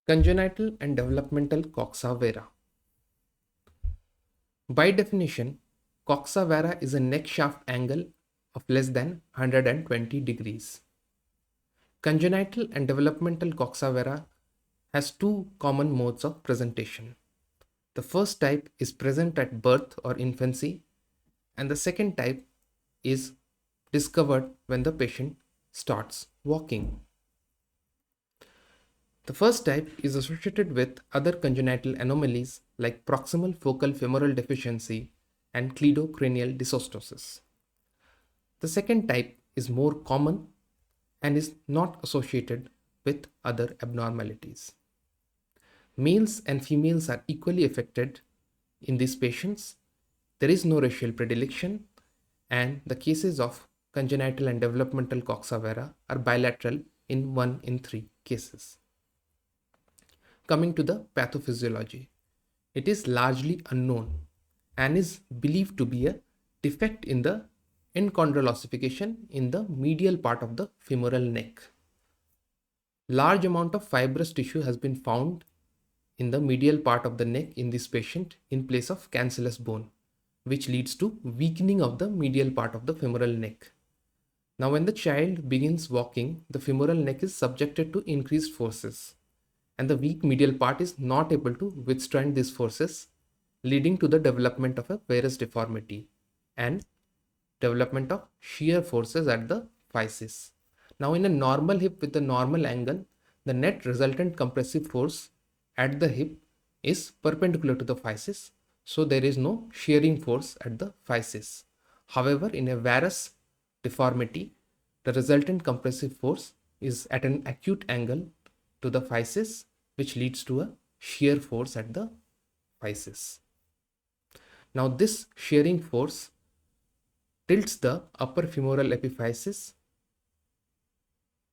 Congenital and developmental coxa vara. By definition, coxa vara is a neck shaft angle of less than 120 degrees. Congenital and developmental coxa vara has two common modes of presentation. The first type is present at birth or infancy, and the second type is discovered when the patient starts walking. The first type is associated with other congenital anomalies like proximal focal femoral deficiency and cleidocranial dysostosis. The second type is more common and is not associated with other abnormalities. Males and females are equally affected in these patients. There is no racial predilection, and the cases of congenital and developmental coxa vara are bilateral in 1 in 3 cases. Coming to the pathophysiology, it is largely unknown and is believed to be a defect in the enchondral ossification in the medial part of the femoral neck. Large amount of fibrous tissue has been found in the medial part of the neck in this patient in place of cancellous bone, which leads to weakening of the medial part of the femoral neck. Now, when the child begins walking, the femoral neck is subjected to increased forces, and the weak medial part is not able to withstand these forces, leading to the development of a varus deformity and development of shear forces at the physis. Now, in a normal hip with a normal angle, the net resultant compressive force at the hip is perpendicular to the physis, so there is no shearing force at the physis. However, in a varus deformity, the resultant compressive force is at an acute angle to the physis, which leads to a shear force at the physis. Now, this shearing force tilts the upper femoral epiphysis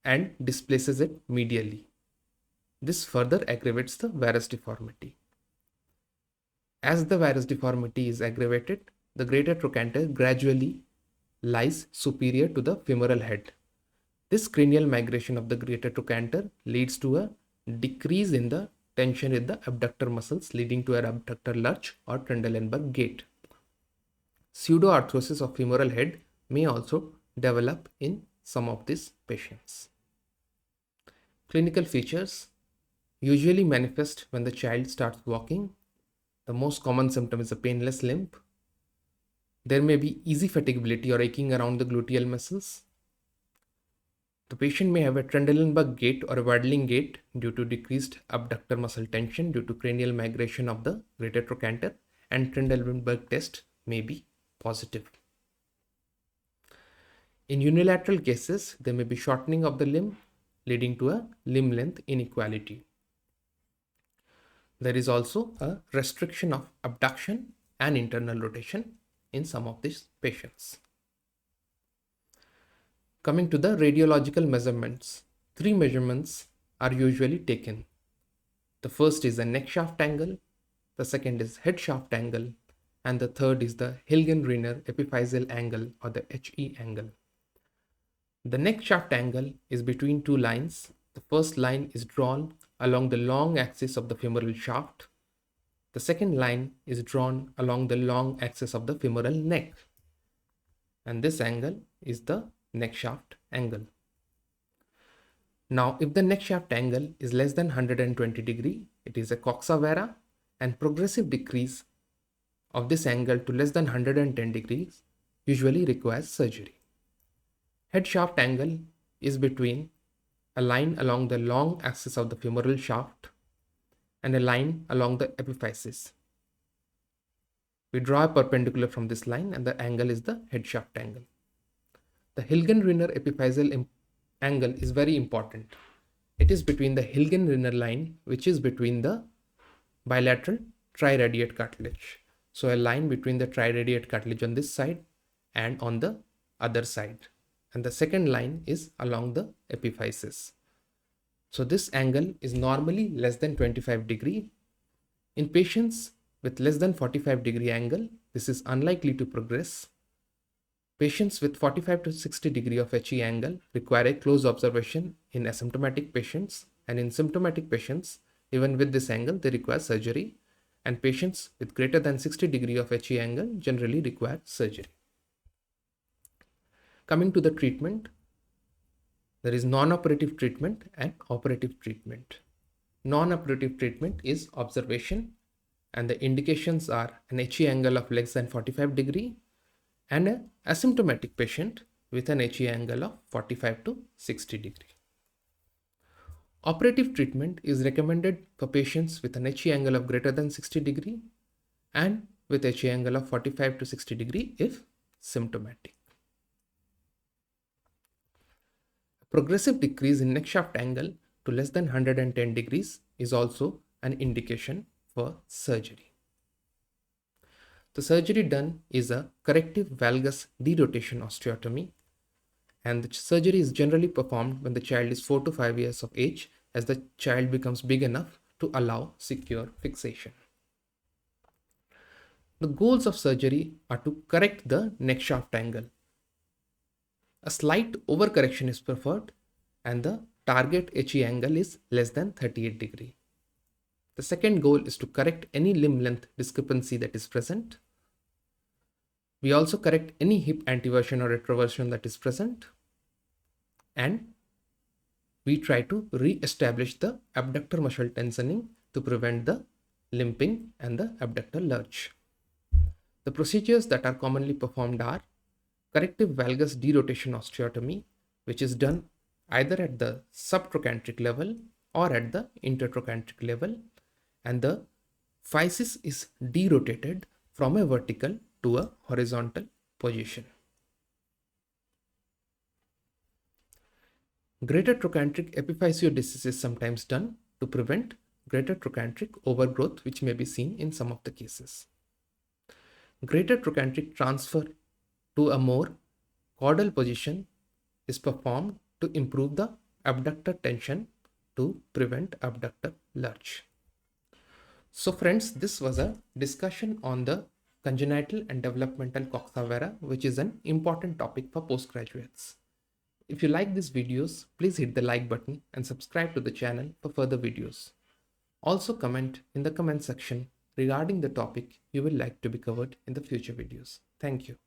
and displaces it medially. This further aggravates the varus deformity. As the varus deformity is aggravated, the greater trochanter gradually lies superior to the femoral head. This cranial migration of the greater trochanter leads to a decrease in the tension in the abductor muscles, leading to an abductor lurch or Trendelenburg gait. Pseudoarthrosis of femoral head may also develop in some of these patients. Clinical features usually manifest when the child starts walking. The most common symptom is a painless limp. There may be easy fatigability or aching around the gluteal muscles. The patient may have a Trendelenburg gait or a waddling gait due to decreased abductor muscle tension due to cranial migration of the greater trochanter, and Trendelenburg test may be positive. In unilateral cases, there may be shortening of the limb leading to a limb length inequality. There is also a restriction of abduction and internal rotation in some of these patients. Coming to the radiological measurements, 3 measurements are usually taken. The first is the neck shaft angle, the second is head shaft angle, and the third is the Hilgenriner epiphyseal angle or the HE angle. The neck shaft angle is between 2 lines. The first line is drawn along the long axis of the femoral shaft. The second line is drawn along the long axis of the femoral neck. And this angle is the neck shaft angle. Now, if the neck shaft angle is less than 120 degree, it is a coxa vara, and progressive decrease of this angle to less than 110 degrees usually requires surgery. Head shaft angle is between a line along the long axis of the femoral shaft and a line along the epiphysis. We draw a perpendicular from this line and the angle is the head shaft angle. The Hilgenriner epiphyseal angle is very important. It is between the Hilgenriner line, which is between the bilateral triradiate cartilage. So a line between the triradiate cartilage on this side and on the other side. And the second line is along the epiphysis. So this angle is normally less than 25 degree. In patients with less than 45 degree angle, this is unlikely to progress. Patients with 45 to 60 degree of HE angle require a close observation in asymptomatic patients, and in symptomatic patients, Even with this angle, they require surgery, and patients with greater than 60 degree of HE angle generally require surgery. Coming to the treatment, there is non-operative treatment and operative treatment. Non-operative treatment is observation, and the indications are an HE angle of less than 45 degree and an asymptomatic patient with an HE angle of 45 to 60 degree. Operative treatment is recommended for patients with an HE angle of greater than 60 degree and with HE angle of 45 to 60 degree if symptomatic. Progressive decrease in neck shaft angle to less than 110 degrees is also an indication for surgery. The surgery done is a corrective valgus derotation osteotomy, and the surgery is generally performed when the child is 4 to 5 years of age, as the child becomes big enough to allow secure fixation. The goals of surgery are to correct the neck shaft angle. A slight overcorrection is preferred, and the target HE angle is less than 38 degree. The second goal is to correct any limb length discrepancy that is present. We also correct any hip anteversion or retroversion that is present, and we try to re-establish the abductor muscle tensioning to prevent the limping and the abductor lurch. The procedures that are commonly performed are corrective valgus derotation osteotomy, which is done either at the subtrochanteric level or at the intertrochanteric level, and the physis is derotated from a vertical to a horizontal position. Greater trochanteric epiphysiodiscs is sometimes done to prevent greater trochanteric overgrowth, which may be seen in some of the cases. Greater trochanteric transfer to a more caudal position is performed to improve the abductor tension to prevent abductor lurch. So friends, this was a discussion on the congenital and developmental coxa vara, which is an important topic for postgraduates. If you like these videos, please hit the like button and subscribe to the channel for further videos. Also comment in the comment section regarding the topic you would like to be covered in the future videos. Thank you.